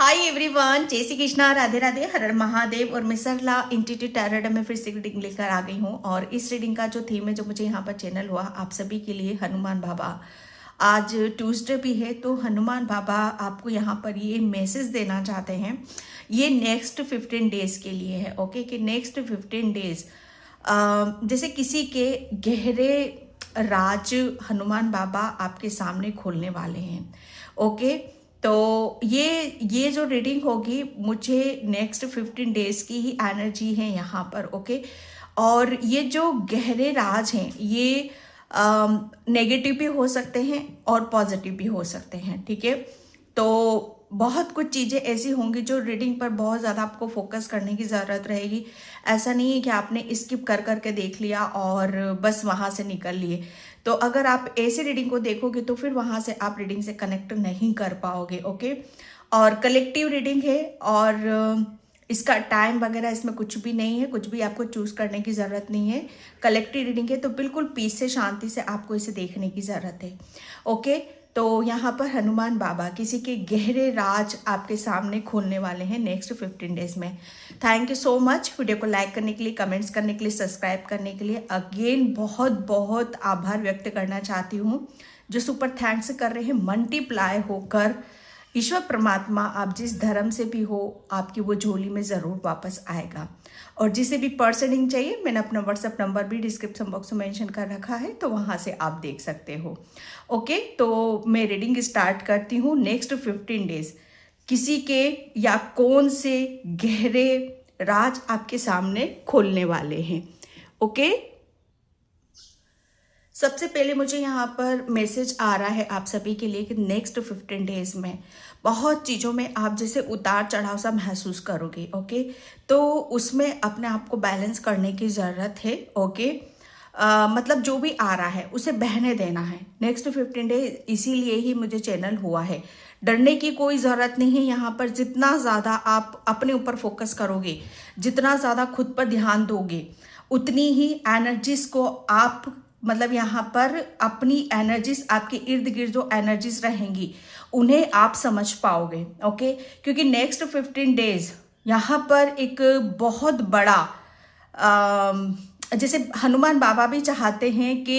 Hi everyone, जय श्री कृष्णा, राधे राधे, हर हर महादेव। और मैं सरला इंटीट्यूट टैरोट में फिर से रीडिंग लेकर आ गई हूँ। और इस रीडिंग का जो थीम है, जो मुझे यहाँ पर चैनल हुआ आप सभी के लिए, हनुमान बाबा। आज ट्यूसडे भी है, तो हनुमान बाबा आपको यहाँ पर ये मैसेज देना चाहते हैं। ये नेक्स्ट 15 डेज के लिए है। ओके, कि नेक्स्ट 15 डेज जैसे किसी के गहरे राज हनुमान बाबा आपके सामने खोलने वाले हैं। ओके, तो ये जो रीडिंग होगी, मुझे नेक्स्ट 15 डेज की ही एनर्जी है यहाँ पर। ओके, और ये जो गहरे राज हैं, ये नेगेटिव भी हो सकते हैं और पॉजिटिव भी हो सकते हैं। ठीक है, तो बहुत कुछ चीज़ें ऐसी होंगी जो रीडिंग पर बहुत ज़्यादा आपको फोकस करने की ज़रूरत रहेगी। ऐसा नहीं है कि आपने स्किप कर करके देख लिया और बस वहाँ से निकल लिए। तो अगर आप ऐसे रीडिंग को देखोगे तो फिर वहाँ से आप रीडिंग से कनेक्ट नहीं कर पाओगे। ओके, और कलेक्टिव रीडिंग है और इसका टाइम वगैरह इसमें कुछ भी नहीं है, कुछ भी आपको चूज करने की ज़रूरत नहीं है। कलेक्टिव रीडिंग है, तो बिल्कुल पीस से, शांति से आपको इसे देखने की ज़रूरत है। ओके, तो यहाँ पर हनुमान बाबा किसी के गहरे राज आपके सामने खोलने वाले हैं नेक्स्ट 15 डेज में। Thank you so much video को लाइक करने के लिए, कमेंट्स करने के लिए, सब्सक्राइब करने के लिए। अगेन बहुत बहुत आभार व्यक्त करना चाहती हूँ। जो सुपर थैंक्स कर रहे हैं, मल्टीप्लाई होकर ईश्वर परमात्मा आप जिस धर्म से भी हो, आपकी वो झोली में ज़रूर वापस आएगा। और जिसे भी पर्सनिंग चाहिए, मैंने अपना व्हाट्सएप नंबर भी डिस्क्रिप्शन बॉक्स में मेंशन कर रखा है, तो वहाँ से आप देख सकते हो। ओके, तो मैं रीडिंग स्टार्ट करती हूँ। नेक्स्ट 15 डेज किसी के या कौन से गहरे राज आपके सामने खोलने वाले हैं। ओके, सबसे पहले मुझे यहाँ पर मैसेज आ रहा है आप सभी के लिए कि नेक्स्ट 15 डेज में बहुत चीज़ों में आप जैसे उतार चढ़ाव सा महसूस करोगे। ओके, तो उसमें अपने आप को बैलेंस करने की ज़रूरत है। ओके, मतलब जो भी आ रहा है उसे बहने देना है नेक्स्ट 15 डेज। इसीलिए ही मुझे चैनल हुआ है। डरने की कोई ज़रूरत नहीं है यहाँ पर। जितना ज़्यादा आप अपने ऊपर फोकस करोगे, जितना ज़्यादा खुद पर ध्यान दोगे, उतनी ही एनर्जीज को आप, मतलब यहाँ पर अपनी एनर्जीज, आपके इर्द गिर्द जो एनर्जीज रहेंगी उन्हें आप समझ पाओगे। ओके, क्योंकि नेक्स्ट 15 डेज यहाँ पर एक बहुत बड़ा जैसे हनुमान बाबा भी चाहते हैं कि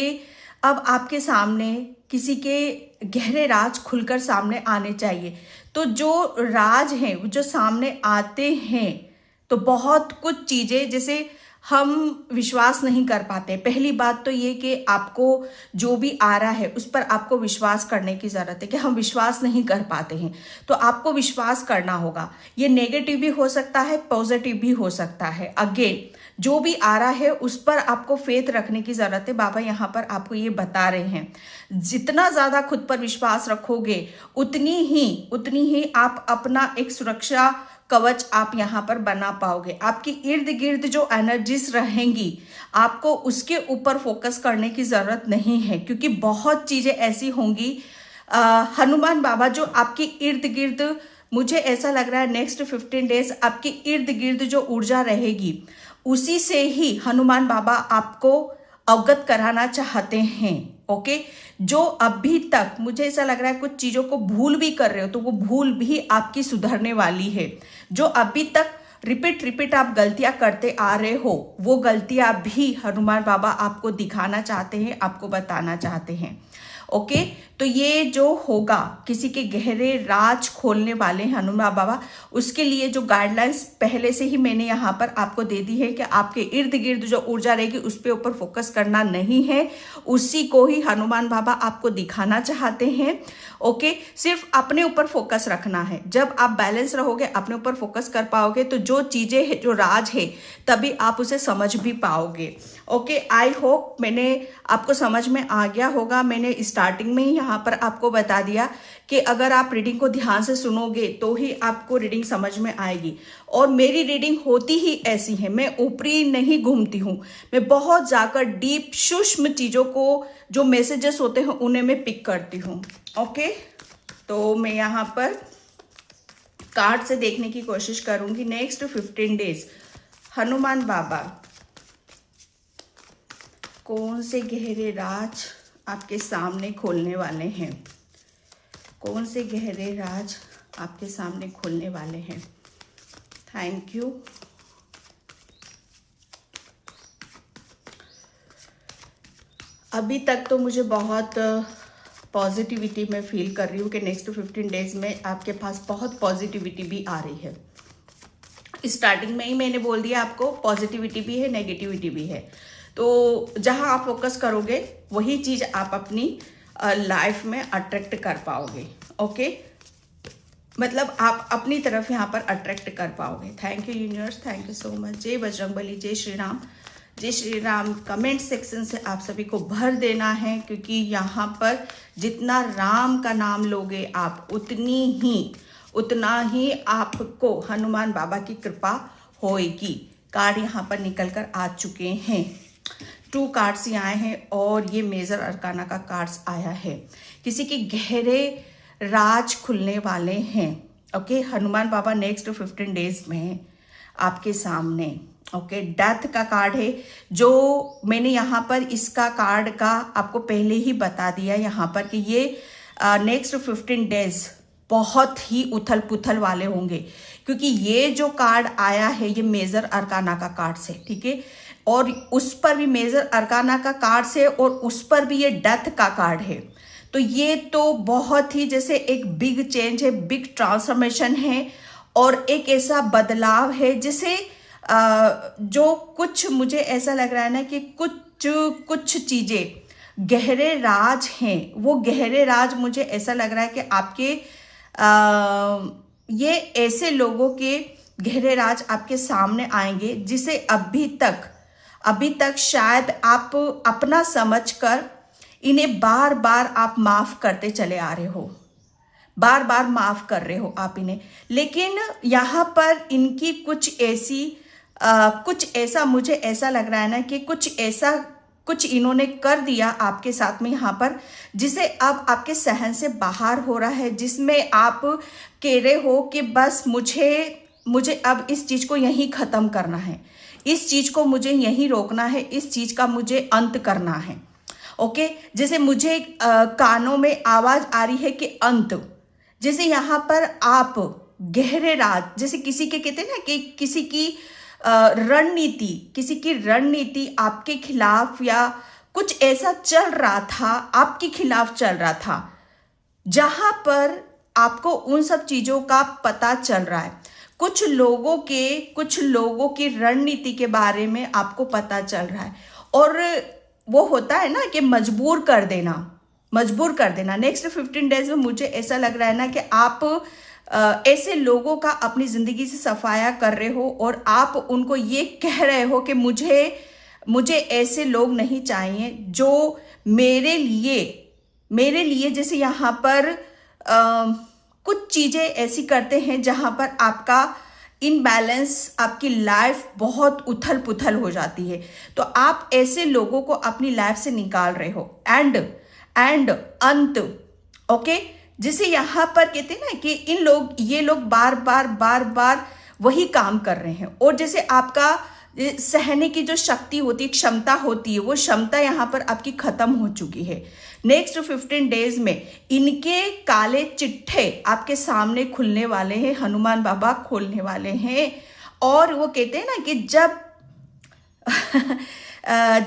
अब आपके सामने किसी के गहरे राज खुलकर सामने आने चाहिए। तो जो राज हैं वो जो सामने आते हैं, तो बहुत कुछ चीज़ें जैसे हम विश्वास नहीं कर पाते। पहली बात तो ये कि आपको जो भी आ रहा है उस पर आपको विश्वास करने की ज़रूरत है, कि हम विश्वास नहीं कर पाते हैं, तो आपको विश्वास करना होगा। ये नेगेटिव भी हो सकता है, पॉजिटिव भी हो सकता है। अगेन जो भी आ रहा है उस पर आपको फेथ रखने की ज़रूरत है। बाबा यहाँ पर आपको ये बता रहे हैं, जितना ज़्यादा खुद पर विश्वास रखोगे उतनी ही आप अपना एक सुरक्षा कवच आप यहाँ पर बना पाओगे। आपकी इर्द गिर्द जो एनर्जीज रहेंगी, आपको उसके ऊपर फोकस करने की जरूरत नहीं है, क्योंकि बहुत चीजें ऐसी होंगी। हनुमान बाबा जो आपके इर्द गिर्द, मुझे ऐसा लग रहा है नेक्स्ट 15 डेज आपके इर्द गिर्द जो ऊर्जा रहेगी, उसी से ही हनुमान बाबा आपको अवगत कराना चाहते हैं। ओके, जो अभी तक मुझे ऐसा लग रहा है कुछ चीजों को भूल भी कर रहे हो, तो वो भूल भी आपकी सुधरने वाली है। जो अभी तक रिपीट आप गलतियां करते आ रहे हो, वो गलतियां भी हनुमान बाबा आपको दिखाना चाहते हैं, आपको बताना चाहते हैं। ओके, तो ये जो होगा, किसी के गहरे राज खोलने वाले हनुमान बाबा, उसके लिए जो गाइडलाइंस पहले से ही मैंने यहाँ पर आपको दे दी है कि आपके इर्द गिर्द जो ऊर्जा रहेगी उस पर ऊपर फोकस करना नहीं है, उसी को ही हनुमान बाबा आपको दिखाना चाहते हैं। ओके, सिर्फ अपने ऊपर फोकस रखना है। जब आप बैलेंस रहोगे, अपने ऊपर फोकस कर पाओगे, तो जो चीजें है, जो राज है, तभी आप उसे समझ भी पाओगे। ओके, आई होप मैंने आपको समझ में आ गया होगा। मैंने स्टार्टिंग में ही यहाँ पर आपको बता दिया कि अगर आप रीडिंग को ध्यान से सुनोगे तो ही आपको रीडिंग समझ में आएगी। और मेरी रीडिंग होती ही ऐसी है, मैं ऊपरी नहीं घूमती हूँ, मैं बहुत जाकर डीप सूक्ष्म चीजों को, जो मैसेजेस होते हैं उन्हें मैं पिक करती हूँ। ओके, तो मैं यहाँ पर कार्ड से देखने की कोशिश करूंगी। नेक्स्ट 15 डेज हनुमान बाबा कौन से गहरे राज आपके सामने खोलने वाले हैं, कौन से गहरे राज आपके सामने खुलने वाले हैं। Thank you. अभी तक तो मुझे बहुत पॉजिटिविटी मैं फील कर रही हूँ कि नेक्स्ट 15 डेज में आपके पास बहुत पॉजिटिविटी भी आ रही है। स्टार्टिंग में ही मैंने बोल दिया आपको, पॉजिटिविटी भी है, नेगेटिविटी भी है। तो जहाँ आप फोकस करोगे वही चीज़ आप अपनी लाइफ में अट्रैक्ट कर पाओगे। ओके, मतलब आप अपनी तरफ यहाँ पर अट्रैक्ट कर पाओगे। Thank you universe, thank you so much. जय बजरंगबली, जय श्री राम, जय श्री राम। कमेंट सेक्शन से आप सभी को भर देना है, क्योंकि यहाँ पर जितना राम का नाम लोगे आप उतना ही आपको हनुमान बाबा की कृपा होएगी। कार्ड यहाँ पर निकल कर आ चुके हैं। 2 कार्ड्स ही आए हैं और ये मेजर अरकाना का कार्ड्स आया है। किसी के गहरे राज खुलने वाले हैं। ओके, हनुमान बाबा नेक्स्ट 15 डेज में आपके सामने। ओके, डेथ का कार्ड है, जो मैंने यहाँ पर इसका कार्ड का आपको पहले ही बता दिया यहाँ पर कि ये नेक्स्ट 15 डेज बहुत ही उथल पुथल वाले होंगे, क्योंकि ये जो कार्ड आया है ये मेजर अरकाना का कार्ड से, ठीक है, और उस पर भी मेजर अरकाना का कार्ड से, और उस पर भी ये डेथ का कार्ड है। तो ये तो बहुत ही जैसे एक बिग चेंज है, बिग ट्रांसफॉर्मेशन है, और एक ऐसा बदलाव है जिसे जो कुछ मुझे ऐसा लग रहा है ना कि कुछ चीजें गहरे राज हैं, वो गहरे राज मुझे ऐसा लग रहा है कि आपके ये ऐसे लोगों के गहरे राज आपके सामने आएंगे जिसे अभी तक शायद आप अपना समझकर इन्हें बार बार आप माफ करते चले आ रहे हो, बार बार माफ कर रहे हो आप इन्हें, लेकिन यहाँ पर इनकी कुछ ऐसा मुझे ऐसा लग रहा है ना कि कुछ इन्होंने कर दिया आपके साथ में यहाँ पर, जिसे अब आपके सहन से बाहर हो रहा है, जिसमें आप कह रहे हो कि बस मुझे अब इस चीज को यहीं खत्म करना है, इस चीज को मुझे यहीं रोकना है, इस चीज का मुझे अंत करना है। ओके, जैसे मुझे कानों में आवाज आ रही है कि अंत, जैसे यहाँ पर आप गहरे राज, जैसे किसी के कहते हैं ना कि किसी की रणनीति आपके खिलाफ या कुछ ऐसा चल रहा था, आपके खिलाफ चल रहा था, जहां पर आपको उन सब चीजों का पता चल रहा है। कुछ लोगों की रणनीति के बारे में आपको पता चल रहा है, और वो होता है ना कि मजबूर कर देना। नेक्स्ट 15 डेज में मुझे ऐसा लग रहा है ना कि आप ऐसे लोगों का अपनी जिंदगी से सफाया कर रहे हो, और आप उनको ये कह रहे हो कि मुझे ऐसे लोग नहीं चाहिए जो मेरे लिए जैसे यहाँ पर कुछ चीजें ऐसी करते हैं जहां पर आपका इनबैलेंस, आपकी लाइफ बहुत उथल पुथल हो जाती है। तो आप ऐसे लोगों को अपनी लाइफ से निकाल रहे हो। एंड अंत, ओके, जिसे यहाँ पर कहते हैं ना कि ये लोग बार बार वही काम कर रहे हैं, और जैसे आपका सहने की जो शक्ति होती है, क्षमता होती है, वो क्षमता यहाँ पर आपकी खत्म हो चुकी है। नेक्स्ट 15 डेज में इनके काले चिट्ठे आपके सामने खुलने वाले हैं, हनुमान बाबा खोलने वाले हैं। और वो कहते हैं ना कि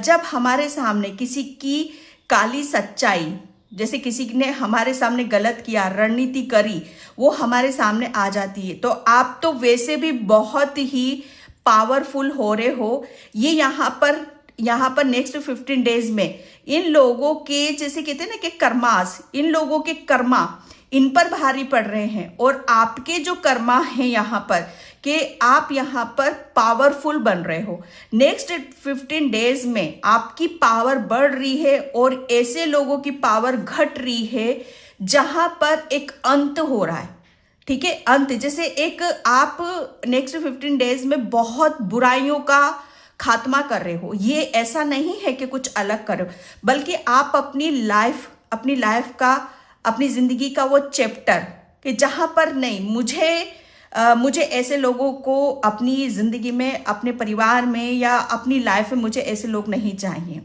जब हमारे सामने किसी की काली सच्चाई, जैसे किसी ने हमारे सामने गलत किया, रणनीति करी, वो हमारे सामने आ जाती है, तो आप तो वैसे भी बहुत ही पावरफुल हो रहे हो। ये यहाँ पर नेक्स्ट 15 डेज में इन लोगों के, जैसे कहते हैं ना कि कर्मास, इन लोगों के कर्मा इन पर भारी पड़ रहे हैं, और आपके जो कर्मा हैं यहाँ पर कि आप यहाँ पर पावरफुल बन रहे हो। नेक्स्ट 15 डेज में आपकी पावर बढ़ रही है, और ऐसे लोगों की पावर घट रही है जहां पर एक अंत हो रहा है, ठीक है, अंत। जैसे एक आप नेक्स्ट 15 डेज में बहुत बुराइयों का खात्मा कर रहे हो। ये ऐसा नहीं है कि कुछ अलग कर रहे हो, बल्कि आप अपनी लाइफ का, अपनी जिंदगी का वो चैप्टर कि जहां पर नहीं, मुझे ऐसे लोगों को अपनी जिंदगी में, अपने परिवार में या अपनी लाइफ में मुझे ऐसे लोग नहीं चाहिए।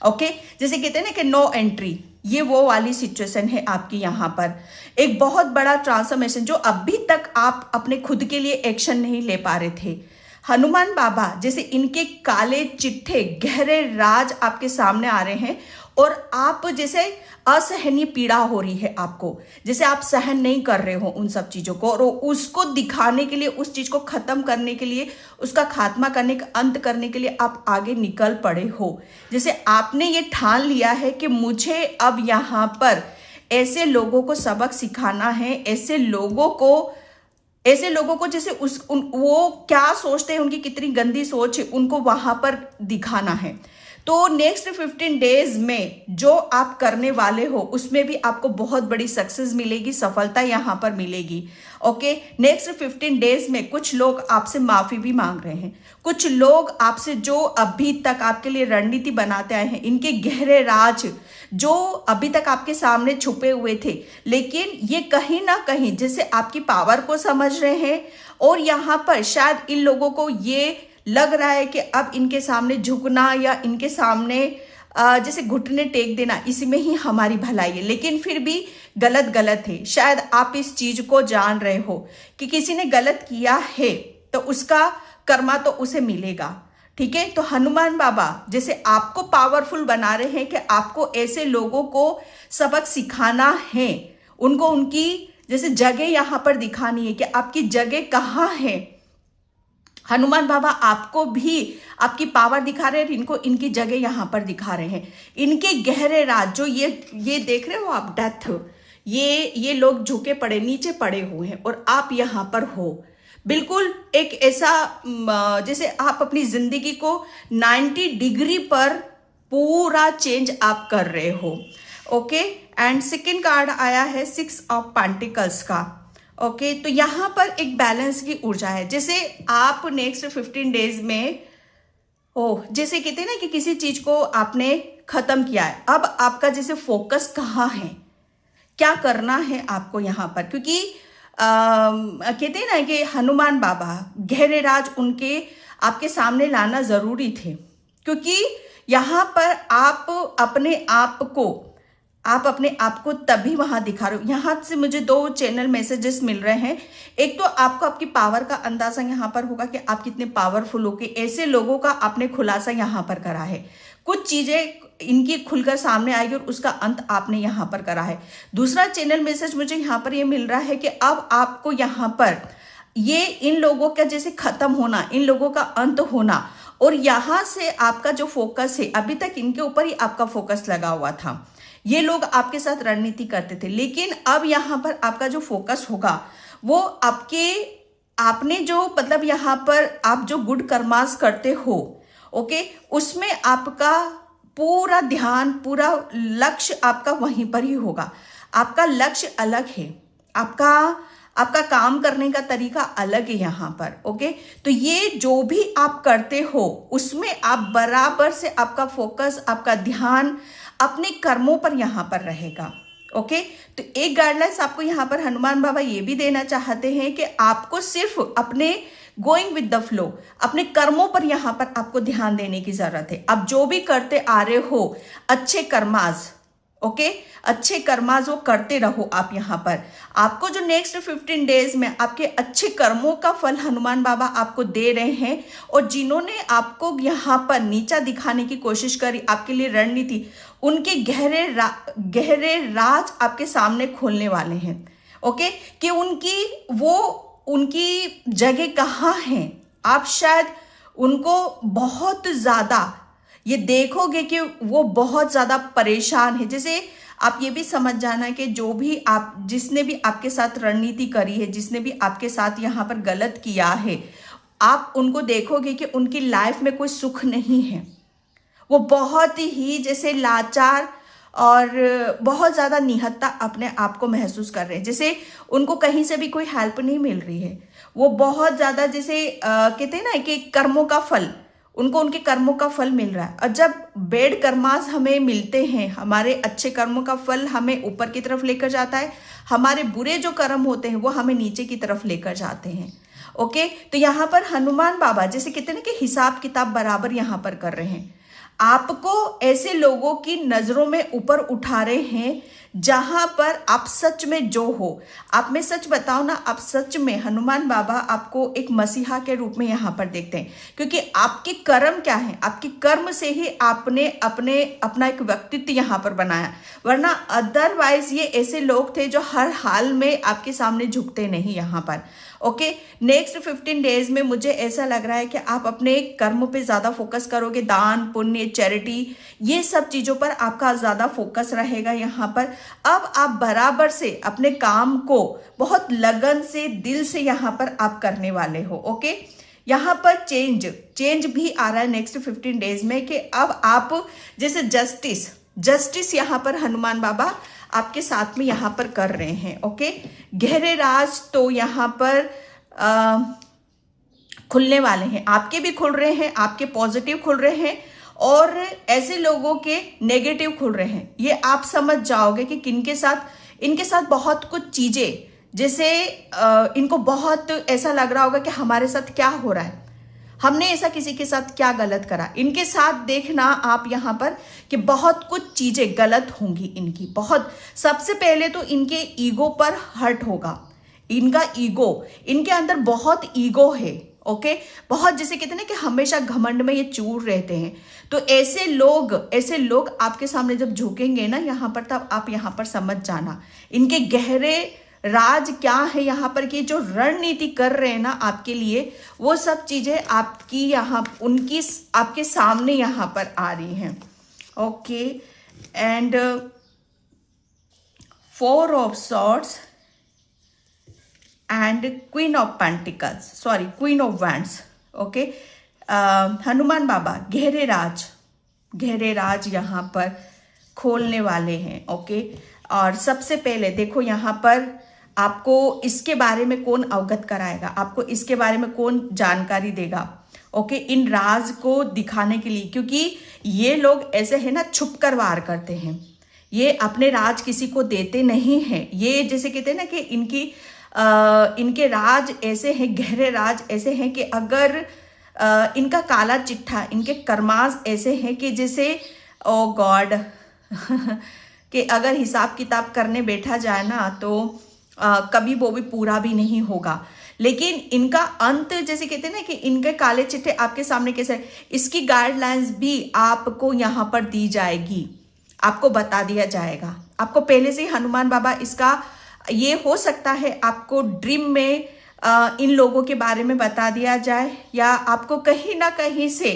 ओके, जैसे कहते हैं ना कि नो एंट्री, ये वो वाली सिचुएशन है आपकी यहाँ पर। एक बहुत बड़ा ट्रांसफॉर्मेशन जो अभी तक आप अपने खुद के लिए एक्शन नहीं ले पा रहे थे, हनुमान बाबा जैसे इनके काले चिट्ठे गहरे राज आपके सामने आ रहे हैं और आप जैसे असहनीय पीड़ा हो रही है आपको, जैसे आप सहन नहीं कर रहे हो उन सब चीजों को, और उसको दिखाने के लिए, उस चीज को खत्म करने के लिए, उसका खात्मा करने का अंत करने के लिए आप आगे निकल पड़े हो। जैसे आपने ये ठान लिया है कि मुझे अब यहाँ पर ऐसे लोगों को सबक सिखाना है, ऐसे लोगों को जैसे वो क्या सोचते हैं, उनकी कितनी गंदी सोच है, उनको वहां पर दिखाना है। तो नेक्स्ट 15 डेज में जो आप करने वाले हो उसमें भी आपको बहुत बड़ी सक्सेस मिलेगी, सफलता यहां पर मिलेगी। ओके, नेक्स्ट 15 डेज में कुछ लोग आपसे माफी भी मांग रहे हैं, कुछ लोग आपसे जो अभी तक आपके लिए रणनीति बनाते आए हैं, इनके गहरे राज जो अभी तक आपके सामने छुपे हुए थे, लेकिन ये कहीं ना कहीं जैसे आपकी पावर को समझ रहे हैं और यहाँ पर शायद इन लोगों को ये लग रहा है कि अब इनके सामने झुकना या इनके सामने जैसे घुटने टेक देना, इसी में ही हमारी भलाई है, लेकिन फिर भी गलत है। शायद आप इस चीज को जान रहे हो कि किसी ने गलत किया है तो उसका कर्मा तो उसे मिलेगा, ठीक है। तो हनुमान बाबा जैसे आपको पावरफुल बना रहे हैं कि आपको ऐसे लोगों को सबक सिखाना है, उनको उनकी जैसे जगह यहां पर दिखानी है कि आपकी जगह कहाँ है। हनुमान बाबा आपको भी आपकी पावर दिखा रहे हैं, इनको इनकी जगह यहां पर दिखा रहे हैं। इनके गहरे राज जो ये देख रहे हो आप, डेथ, ये लोग झुके पड़े, नीचे पड़े हुए हैं और आप यहां पर हो। बिल्कुल एक ऐसा जैसे आप अपनी जिंदगी को 90 डिग्री पर पूरा चेंज आप कर रहे हो। ओके, एंड सेकेंड कार्ड आया है 6 ऑफ पेंटिकल्स का। ओके, तो यहां पर एक बैलेंस की ऊर्जा है। जैसे आप नेक्स्ट 15 डेज में जैसे कहते हैं ना कि किसी चीज को आपने खत्म किया है, अब आपका जैसे फोकस कहाँ है, क्या करना है आपको यहां पर, क्योंकि कहते हैं ना कि हनुमान बाबा गहरे राज उनके आपके सामने लाना जरूरी थे, क्योंकि यहां पर आप अपने आप को तभी वहां दिखा रहे हो। यहां से मुझे 2 चैनल मैसेजेस मिल रहे हैं। एक तो आपको आपकी पावर का अंदाजा यहां पर होगा कि आप कितने पावरफुल हो, कि ऐसे लोगों का आपने खुलासा यहां पर करा है, कुछ चीजें इनकी खुलकर सामने आएगी और उसका अंत आपने यहां पर करा है। दूसरा चैनल मैसेज मुझे यहां पर ये मिल रहा है कि अब आपको यहां पर ये इन लोगों का जैसे खत्म होना, इन लोगों का अंत होना, और यहां से आपका जो फोकस है, अभी तक इनके ऊपर ही आपका फोकस लगा हुआ था, ये लोग आपके साथ रणनीति करते थे, लेकिन अब यहां पर आपका जो फोकस होगा वो आपने जो मतलब यहां पर आप जो गुड कर्मास करते हो, ओके, उसमें आपका पूरा ध्यान, पूरा लक्ष्य आपका वहीं पर ही होगा। आपका लक्ष्य अलग है, आपका काम करने का तरीका अलग है यहां पर। ओके, तो ये जो भी आप करते हो उसमें आप बराबर से आपका फोकस, आपका ध्यान अपने कर्मों पर यहां पर रहेगा। ओके, तो एक गाइडलाइंस आपको यहां पर हनुमान बाबा ये भी देना चाहते हैं कि आपको सिर्फ अपने गोइंग विद द फ्लो, अपने कर्मों पर यहां पर आपको ध्यान देने की जरूरत है। अब जो भी करते आ रहे हो अच्छे कर्मास, ओके, अच्छे कर्माज वो करते रहो आप यहां पर। आपको जो नेक्स्ट 15 डेज में आपके अच्छे कर्मों का फल हनुमान बाबा आपको दे रहे हैं, और जिन्होंने आपको यहां पर नीचा दिखाने की कोशिश करी, आपके लिए रणनीति, उनके गहरे राज आपके सामने खोलने वाले हैं। ओके, कि उनकी जगह कहाँ है। आप शायद उनको बहुत ज्यादा ये देखोगे कि वो बहुत ज्यादा परेशान है। जैसे आप ये भी समझ जाना कि जिसने भी आपके साथ रणनीति करी है, जिसने भी आपके साथ यहाँ पर गलत किया है, आप उनको देखोगे कि उनकी लाइफ में कोई सुख नहीं है। वो बहुत ही जैसे लाचार और बहुत ज्यादा निहत्ता अपने आप को महसूस कर रहे हैं, जैसे उनको कहीं से भी कोई हेल्प नहीं मिल रही है। वो बहुत ज्यादा जैसे कहते हैं ना कि कर्मों का फल, उनको उनके कर्मों का फल मिल रहा है। और जब बेड कर्मास हमें मिलते हैं, हमारे अच्छे कर्मों का फल हमें ऊपर की तरफ लेकर जाता है, हमारे बुरे जो कर्म होते हैं वो हमें नीचे की तरफ लेकर जाते हैं। ओके, तो यहाँ पर हनुमान बाबा जैसे कहते हैं ना कि हिसाब किताब बराबर यहाँ पर कर रहे हैं। आपको ऐसे लोगों की नजरों में ऊपर उठा रहे हैं जहां पर आप सच में जो हो, आप में सच बताओ ना, आप सच में हनुमान बाबा आपको एक मसीहा के रूप में यहां पर देखते हैं, क्योंकि आपके कर्म क्या है, आपके कर्म से ही आपने अपना एक व्यक्तित्व यहां पर बनाया, वरना अदरवाइज ये ऐसे लोग थे जो हर हाल में आपके सामने झुकते नहीं यहां पर। ओके, नेक्स्ट 15 डेज में मुझे ऐसा लग रहा है कि आप अपने कर्म पे ज्यादा फोकस करोगे, दान पुण्य चैरिटी ये सब चीजों पर आपका ज्यादा फोकस रहेगा यहाँ पर। अब आप बराबर से अपने काम को बहुत लगन से दिल से यहाँ पर आप करने वाले हो। ओके, यहाँ पर चेंज भी आ रहा है नेक्स्ट 15 डेज में, कि अब आप जैसे जस्टिस यहाँ पर हनुमान बाबा आपके साथ में यहाँ पर कर रहे हैं। ओके, गहरे राज तो यहाँ पर खुलने वाले हैं, आपके भी खुल रहे हैं, आपके पॉजिटिव खुल रहे हैं और ऐसे लोगों के नेगेटिव खुल रहे हैं। ये आप समझ जाओगे कि इनके साथ बहुत कुछ चीजें, जैसे इनको बहुत ऐसा लग रहा होगा कि हमारे साथ क्या हो रहा है, हमने ऐसा किसी के साथ क्या गलत करा। इनके साथ देखना आप यहाँ पर कि बहुत कुछ चीजें गलत होंगी इनकी, बहुत। सबसे पहले तो इनके ईगो पर हर्ट होगा, इनका ईगो, इनके अंदर बहुत ईगो है। ओके, बहुत, जैसे कहते हैं ना कि हमेशा घमंड में ये चूर रहते हैं, तो ऐसे लोग आपके सामने जब झुकेंगे ना यहाँ पर, तब आप यहाँ पर समझ जाना इनके गहरे राज क्या है यहाँ पर, कि जो रणनीति कर रहे हैं ना आपके लिए, वो सब चीजें आपकी यहाँ उनकी आपके सामने यहाँ पर आ रही हैं। Okay, and 4 of swords and queen of wands. Okay, Hanuman बाबा गहरे राज यहाँ पर खोलने वाले हैं। ओके, और सबसे पहले देखो यहाँ पर आपको इसके बारे में कौन अवगत कराएगा, आपको इसके बारे में कौन जानकारी देगा। ओके, इन राज को दिखाने के लिए, क्योंकि ये लोग ऐसे है ना छुप कर वार करते हैं, ये अपने राज किसी को देते नहीं हैं। ये जैसे कहते हैं ना कि इनके राज ऐसे हैं, गहरे राज ऐसे हैं कि अगर इनका काला चिट्ठा, इनके कर्माज ऐसे हैं कि जैसे ओ गॉड कि अगर हिसाब किताब करने बैठा जाए ना तो कभी वो भी पूरा भी नहीं होगा। लेकिन इनका अंत, जैसे कहते हैं ना कि इनके काले चिट्ठे आपके सामने कैसे, इसकी गाइडलाइंस भी आपको यहाँ पर दी जाएगी, आपको बता दिया जाएगा। आपको पहले से ही हनुमान बाबा इसका, ये हो सकता है आपको ड्रीम में इन लोगों के बारे में बता दिया जाए, या आपको कहीं ना कहीं से,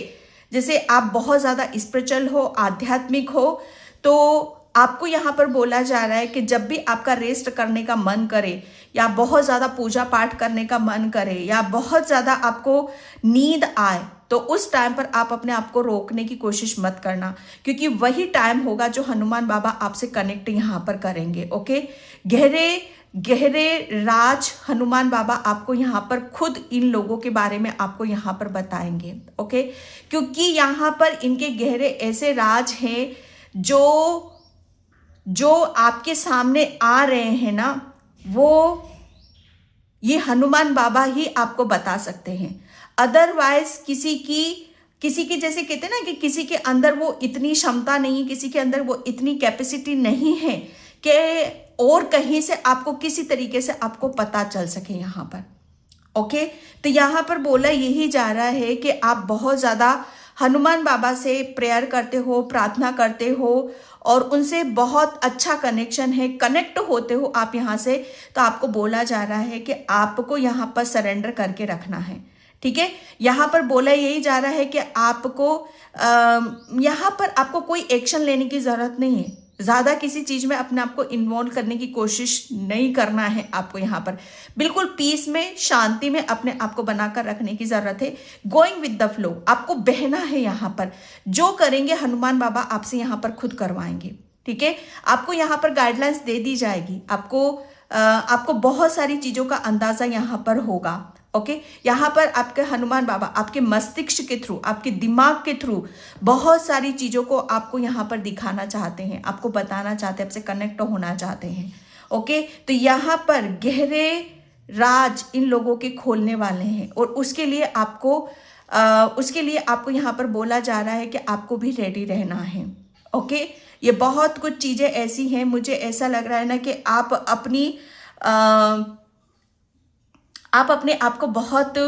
जैसे आप बहुत ज्यादा स्पिरिचुअल हो, आध्यात्मिक हो, तो आपको यहाँ पर बोला जा रहा है कि जब भी आपका रेस्ट करने का मन करे, या बहुत ज्यादा पूजा पाठ करने का मन करे, या बहुत ज्यादा आपको नींद आए, तो उस टाइम पर आप अपने आप को रोकने की कोशिश मत करना, क्योंकि वही टाइम होगा जो हनुमान बाबा आपसे कनेक्ट यहाँ पर करेंगे। ओके, गहरे राज हनुमान बाबा आपको यहाँ पर खुद इन लोगों के बारे में आपको यहाँ पर बताएंगे। ओके, क्योंकि यहाँ पर इनके गहरे ऐसे राज हैं जो आपके सामने आ रहे हैं ना, वो ये हनुमान बाबा ही आपको बता सकते हैं। अदरवाइज किसी की जैसे कहते हैं ना कि किसी के अंदर वो इतनी क्षमता नहीं, किसी के अंदर वो इतनी कैपेसिटी नहीं है कि और कहीं से आपको किसी तरीके से आपको पता चल सके यहाँ पर। ओके, तो यहाँ पर बोला यही जा रहा है कि आप बहुत ज्यादा हनुमान बाबा से प्रेयर करते हो, प्रार्थना करते हो, और उनसे बहुत अच्छा कनेक्शन है, कनेक्ट होते हो आप यहाँ से, तो आपको बोला जा रहा है कि आपको यहाँ पर सरेंडर करके रखना है। ठीक है, यहाँ पर बोला यही जा रहा है कि आपको यहाँ पर आपको कोई एक्शन लेने की जरूरत नहीं है, ज्यादा किसी चीज में अपने आप को इन्वॉल्व करने की कोशिश नहीं करना है आपको। यहाँ पर बिल्कुल पीस में, शांति में अपने आप को बनाकर रखने की जरूरत है। गोइंग विद द फ्लो, आपको बहना है यहाँ पर। जो करेंगे हनुमान बाबा आपसे यहाँ पर खुद करवाएंगे। ठीक है, आपको यहाँ पर गाइडलाइंस दे दी जाएगी, आपको बहुत सारी चीजों का अंदाजा यहाँ पर होगा। ओके, यहाँ पर आपके हनुमान बाबा आपके मस्तिष्क के थ्रू, आपके दिमाग के थ्रू बहुत सारी चीजों को आपको यहाँ पर दिखाना चाहते हैं, आपको बताना चाहते हैं, आपसे कनेक्ट होना चाहते हैं। ओके, तो यहाँ पर गहरे राज इन लोगों के खोलने वाले हैं, और उसके लिए आपको उसके लिए आपको यहाँ पर बोला जा रहा है कि आपको भी रेडी रहना है। ओके, ये बहुत कुछ चीजें ऐसी हैं, मुझे ऐसा लग रहा है ना कि आप अपने आप को बहुत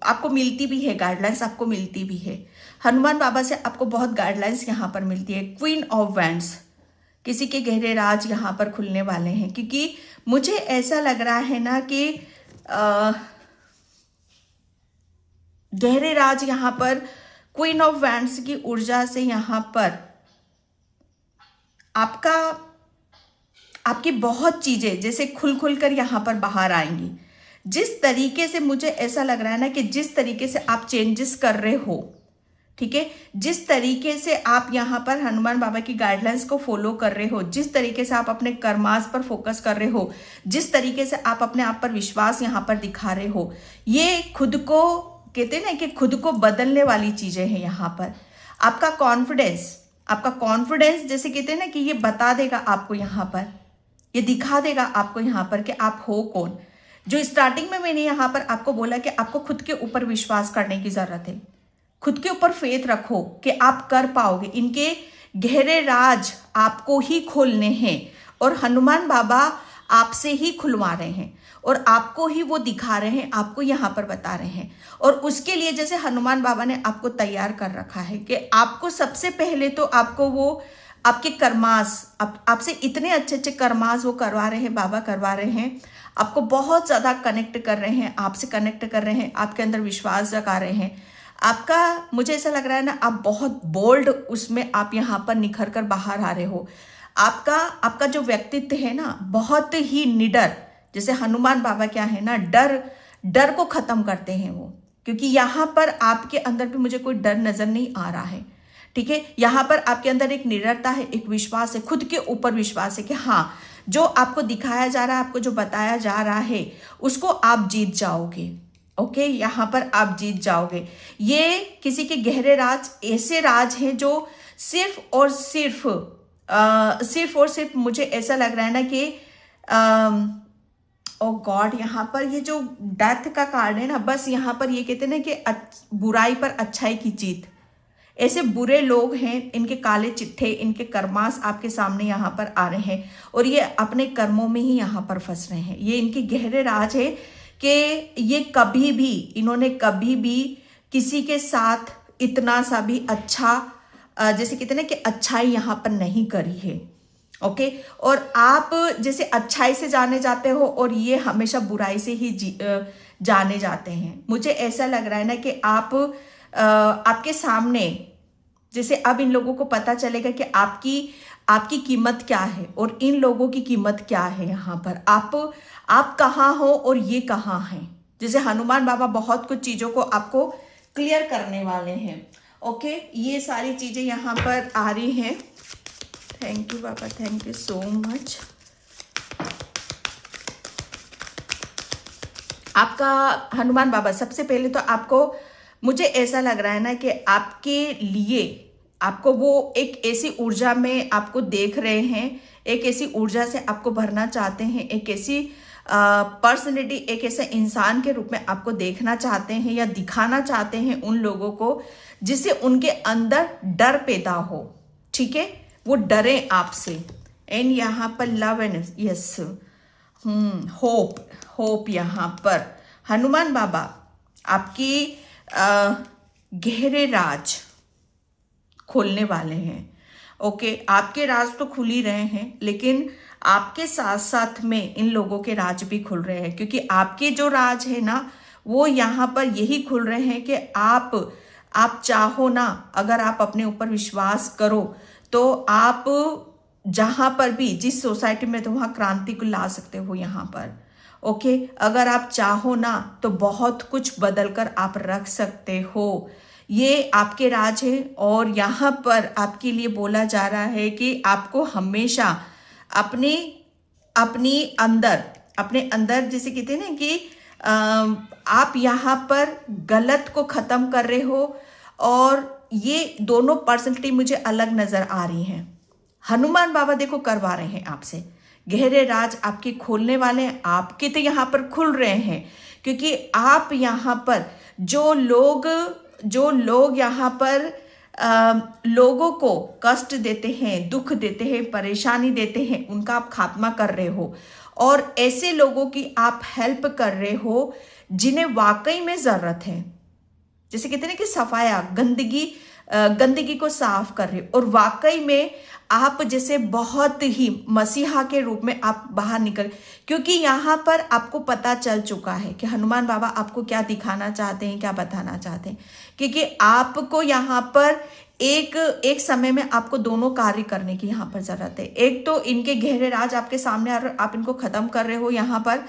आपको मिलती भी है गाइडलाइंस, आपको मिलती भी है। हनुमान बाबा से आपको बहुत गाइडलाइंस यहाँ पर मिलती है। क्वीन ऑफ वैंड्स, किसी के गहरे राज यहाँ पर खुलने वाले हैं, क्योंकि मुझे ऐसा लग रहा है ना कि गहरे राज यहाँ पर क्वीन ऑफ वैंड्स की ऊर्जा से यहाँ पर आपकी बहुत चीजें जैसे खुल कर यहाँ पर बाहर आएंगी। जिस तरीके से मुझे ऐसा लग रहा है ना कि जिस तरीके से आप चेंजेस कर रहे हो, ठीक है, जिस तरीके से आप यहाँ पर हनुमान बाबा की गाइडलाइंस को फॉलो कर रहे हो, जिस तरीके से आप अपने कर्मास पर फोकस कर रहे हो, जिस तरीके से आप अपने आप पर विश्वास यहाँ पर दिखा रहे हो, ये खुद को कहते हैं ना कि खुद को बदलने वाली चीजें हैं। यहाँ पर आपका कॉन्फिडेंस जैसे कहते हैं ना कि ये बता देगा आपको, यहाँ पर ये दिखा देगा आपको यहाँ पर कि आप हो कौन। जो स्टार्टिंग में मैंने यहाँ पर आपको बोला कि आपको खुद के ऊपर विश्वास करने की जरूरत है, खुद के ऊपर फेथ रखो कि आप कर पाओगे। इनके गहरे राज आपको ही खोलने हैं और हनुमान बाबा आपसे ही खुलवा रहे हैं और आपको ही वो दिखा रहे हैं, आपको यहाँ पर बता रहे हैं। और उसके लिए जैसे हनुमान बाबा ने आपको तैयार कर रखा है कि आपको सबसे पहले तो आपको वो आपके कर्मास, आपसे इतने अच्छे अच्छे कर्मास वो करवा रहे हैं, बाबा करवा रहे हैं, आपको बहुत ज़्यादा कनेक्ट कर रहे हैं, आपसे कनेक्ट कर रहे हैं, आपके अंदर विश्वास जगा रहे हैं। आपका मुझे ऐसा लग रहा है ना, आप बहुत बोल्ड उसमें आप यहाँ पर निखर कर बाहर आ रहे हो। आपका जो व्यक्तित्व है ना, बहुत ही निडर, जैसे हनुमान बाबा क्या है ना, डर को खत्म करते हैं वो, क्योंकि यहाँ पर आपके अंदर भी मुझे कोई डर नजर नहीं आ रहा है। ठीक है, यहाँ पर आपके अंदर एक निडरता है, एक विश्वास है, खुद के ऊपर विश्वास है कि हाँ, जो आपको दिखाया जा रहा है, आपको जो बताया जा रहा है, उसको आप जीत जाओगे। ओके, यहाँ पर आप जीत जाओगे। ये किसी के गहरे राज ऐसे राज हैं जो सिर्फ और सिर्फ मुझे ऐसा लग रहा है ना कि ओ गॉड, यहाँ पर ये जो डेथ का कार्ड है ना, बस यहाँ पर ये कहते हैं ना कि बुराई पर अच्छाई की जीत। ऐसे बुरे लोग हैं, इनके काले चिट्ठे, इनके कर्मास आपके सामने यहाँ पर आ रहे हैं और ये अपने कर्मों में ही यहाँ पर फंस रहे हैं। ये इनके गहरे राज है कि ये इन्होंने कभी भी किसी के साथ इतना सा भी अच्छा, जैसे कहते हैं ना कि अच्छाई यहाँ पर नहीं करी है। ओके, और आप जैसे अच्छाई से जाने जाते हो और ये हमेशा बुराई से ही जाने जाते हैं। मुझे ऐसा लग रहा है ना कि आपके सामने जैसे अब इन लोगों को पता चलेगा कि आपकी कीमत क्या है और इन लोगों की कीमत क्या है। यहाँ पर आप कहाँ हो और ये कहाँ हैं। जैसे हनुमान बाबा बहुत कुछ चीज़ों को आपको क्लियर करने वाले हैं। ओके, ये सारी चीज़ें यहाँ पर आ रही हैं। Thank you Baba, thank you so much. आपका हनुमान बाबा सबसे पहले तो आपको, मुझे ऐसा लग रहा है ना कि आपके लिए आपको वो एक ऐसी ऊर्जा में आपको देख रहे हैं, एक ऐसी ऊर्जा से आपको भरना चाहते हैं, एक ऐसी पर्सनैलिटी, एक ऐसे इंसान के रूप में आपको देखना चाहते हैं या दिखाना चाहते हैं उन लोगों को, जिससे उनके अंदर डर पैदा हो। ठीक है, वो डरे आपसे। एंड यहाँ पर लव एंड यस होप यहाँ पर हनुमान बाबा आपकी गहरे राज खोलने वाले हैं। ओके, आपके राज तो खुल ही रहे हैं, लेकिन आपके साथ साथ में इन लोगों के राज भी खुल रहे हैं, क्योंकि आपके जो राज है ना, वो यहाँ पर यही खुल रहे हैं कि आप चाहो ना, अगर आप अपने ऊपर विश्वास करो तो आप जहाँ पर भी, जिस सोसाइटी में, तो वहाँ क्रांति को ला सकते हो यहाँ पर। ओके, अगर आप चाहो ना तो बहुत कुछ बदल कर आप रख सकते हो। ये आपके राज है और यहाँ पर आपके लिए बोला जा रहा है कि आपको हमेशा अपने अंदर जैसे कहते हैं ना कि आप यहाँ पर गलत को खत्म कर रहे हो, और ये दोनों पर्सनैलिटी मुझे अलग नजर आ रही हैं। हनुमान बाबा देखो करवा रहे हैं आपसे, गहरे राज आपके खोलने वाले हैं। आपके तो यहाँ पर खुल रहे हैं, क्योंकि आप यहाँ पर जो लोग यहाँ पर लोगों को कष्ट देते हैं, दुख देते हैं, परेशानी देते हैं, उनका आप खात्मा कर रहे हो और ऐसे लोगों की आप हेल्प कर रहे हो जिन्हें वाकई में जरूरत है। जैसे कहते हैं ना कि सफाया, गंदगी को साफ कर रहे हो और वाकई में आप जैसे बहुत ही मसीहा के रूप में आप बाहर निकल, क्योंकि यहाँ पर आपको पता चल चुका है कि हनुमान बाबा आपको क्या दिखाना चाहते हैं, क्या बताना चाहते हैं। क्योंकि आपको यहाँ पर एक समय में आपको दोनों कार्य करने की यहाँ पर जरूरत है। एक तो इनके गहरे राज आपके सामने आप इनको खत्म कर रहे हो यहाँ पर,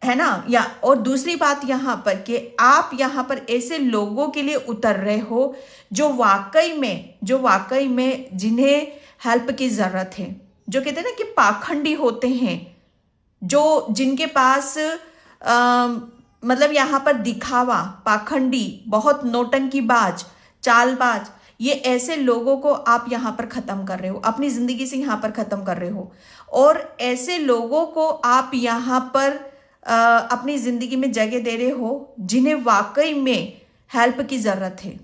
है ना, या और दूसरी बात यहाँ पर कि आप यहाँ पर ऐसे लोगों के लिए उतर रहे हो जो वाकई में जिन्हें हेल्प की जरूरत है, जो कहते हैं ना कि पाखंडी होते हैं, जो जिनके पास मतलब यहाँ पर दिखावा, पाखंडी, बहुत नौटंकीबाज, चालबाज, ये ऐसे लोगों को आप यहाँ पर खत्म कर रहे हो, अपनी जिंदगी से यहाँ पर खत्म कर रहे हो और ऐसे लोगों को आप यहाँ पर अपनी जिंदगी में जगह दे रहे हो जिन्हें वाकई में हेल्प की जरूरत है,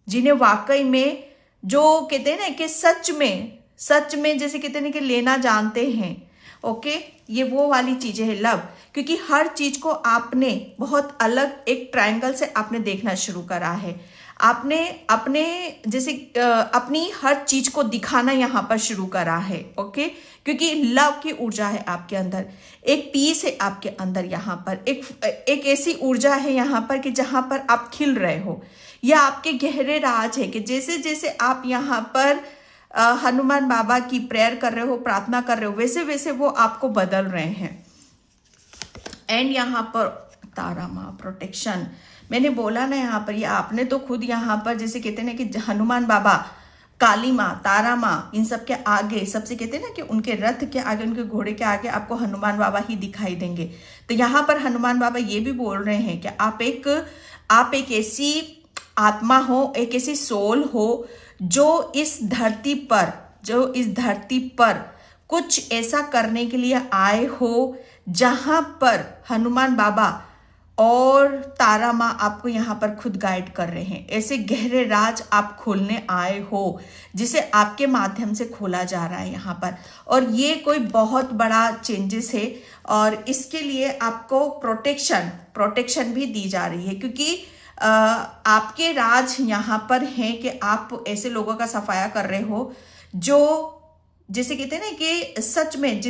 जिन्हें वाकई में जो कहते हैं ना कि सच में जैसे कहते हैं कि लेना जानते हैं। ओके, ये वो वाली चीजें है लव, क्योंकि हर चीज को आपने बहुत अलग एक ट्रायंगल से आपने देखना शुरू करा है। आपने अपने जैसे अपनी हर चीज को दिखाना यहाँ पर शुरू करा है। ओके, क्योंकि लव की ऊर्जा है आपके अंदर, एक पीस है आपके अंदर, यहाँ पर एक ऐसी ऊर्जा है यहाँ पर कि जहाँ पर आप खिल रहे हो। यह आपके गहरे राज है कि जैसे जैसे आप यहाँ पर हनुमान बाबा की प्रेयर कर रहे हो, प्रार्थना कर रहे हो, वैसे वैसे वो आपको बदल रहे हैं। एंड यहाँ पर तारा माँ प्रोटेक्शन, मैंने बोला ना यहाँ पर, ये आपने तो खुद यहाँ पर जैसे कहते हैं ना कि हनुमान बाबा, काली माँ, तारा माँ, इन सब के आगे सबसे कहते हैं ना कि उनके रथ के आगे, उनके घोड़े के आगे आपको हनुमान बाबा ही दिखाई देंगे। तो यहाँ पर हनुमान बाबा ये भी बोल रहे हैं कि आप एक ऐसी आत्मा हो, एक ऐसी सोल हो जो इस धरती पर कुछ ऐसा करने के लिए आए हो जहां पर हनुमान बाबा और तारा माँ आपको यहाँ पर खुद गाइड कर रहे हैं। ऐसे गहरे राज आप खोलने आए हो जिसे आपके माध्यम से खोला जा रहा है यहाँ पर, और ये कोई बहुत बड़ा चेंजेस है और इसके लिए आपको प्रोटेक्शन भी दी जा रही है, क्योंकि आपके राज यहाँ पर हैं कि आप ऐसे लोगों का सफाया कर रहे हो जो जैसे कहते हैं ना कि सच में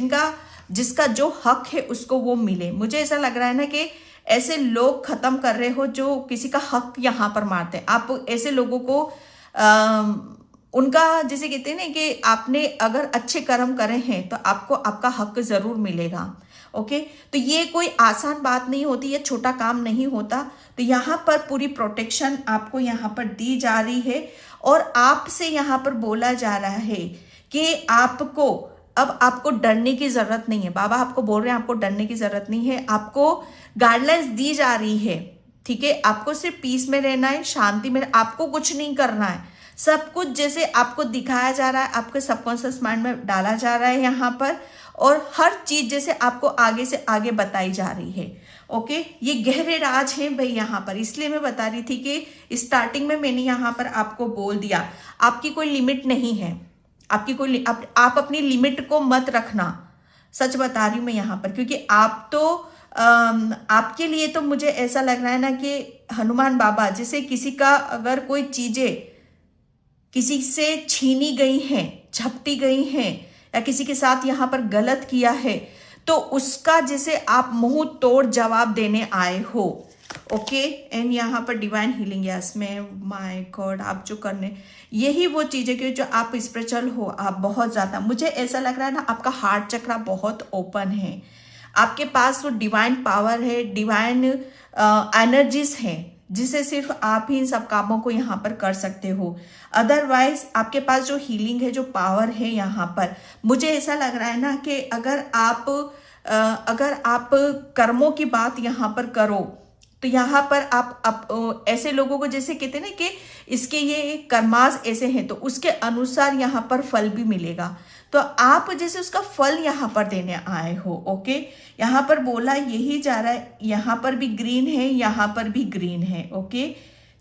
जिसका जो हक है उसको वो मिले। मुझे ऐसा लग रहा है ना कि ऐसे लोग खत्म कर रहे हो जो किसी का हक यहाँ पर मारते हैं। आप ऐसे लोगों को उनका जैसे कहते हैं ना कि आपने अगर अच्छे कर्म करे हैं तो आपको आपका हक जरूर मिलेगा। ओके, तो ये कोई आसान बात नहीं होती, ये छोटा काम नहीं होता। तो यहाँ पर पूरी प्रोटेक्शन आपको यहाँ पर दी जा रही है और आपसे यहाँ पर बोला जा रहा है कि आपको डरने की जरूरत नहीं है। बाबा आपको बोल रहे हैं आपको डरने की जरूरत नहीं है, आपको गाइडलाइंस दी जा रही है। ठीक है, आपको सिर्फ पीस में रहना है, शांति में, आपको कुछ नहीं करना है। सब कुछ जैसे आपको दिखाया जा रहा है, आपके सबकॉन्शियस माइंड में डाला जा रहा है यहाँ पर, और हर चीज जैसे आपको आगे से आगे बताई जा रही है। ओके, ये गहरे राज है भाई यहाँ पर, इसलिए मैं बता रही थी कि स्टार्टिंग में मैंने यहाँ पर आपको बोल दिया आपकी कोई लिमिट नहीं है, आप अपनी लिमिट को मत रखना। सच बता रही हूँ मैं यहाँ पर, क्योंकि आप तो आपके लिए तो मुझे ऐसा लग रहा है ना कि हनुमान बाबा जैसे किसी का अगर कोई चीजें किसी से छीनी गई हैं, झपटी गई हैं, या किसी के साथ यहाँ पर गलत किया है तो उसका जैसे आप मुंह तोड़ जवाब देने आए हो। ओके, एंड यहाँ पर डिवाइन हीलिंग, यस में माय गॉड, आप जो करने यही वो चीजें कि जो आप स्पिरिचुअल हो, आप बहुत ज्यादा, मुझे ऐसा लग रहा है ना आपका हार्ट चक्रा बहुत ओपन है, आपके पास वो डिवाइन पावर है, डिवाइन एनर्जीज हैं जिसे सिर्फ आप ही इन सब कामों को यहाँ पर कर सकते हो। अदरवाइज आपके पास जो हीलिंग है, जो पावर है यहाँ पर, मुझे ऐसा लग रहा है ना कि अगर आप कर्मों की बात यहाँ पर करो तो यहाँ पर आप ऐसे लोगों को जैसे कहते हैं ना कि इसके ये कर्मास ऐसे हैं तो उसके अनुसार यहाँ पर फल भी मिलेगा। तो आप जैसे उसका फल यहाँ पर देने आए हो। ओके, यहाँ पर बोला यही जा रहा है, यहाँ पर भी ग्रीन है, यहाँ पर भी ग्रीन है। ओके,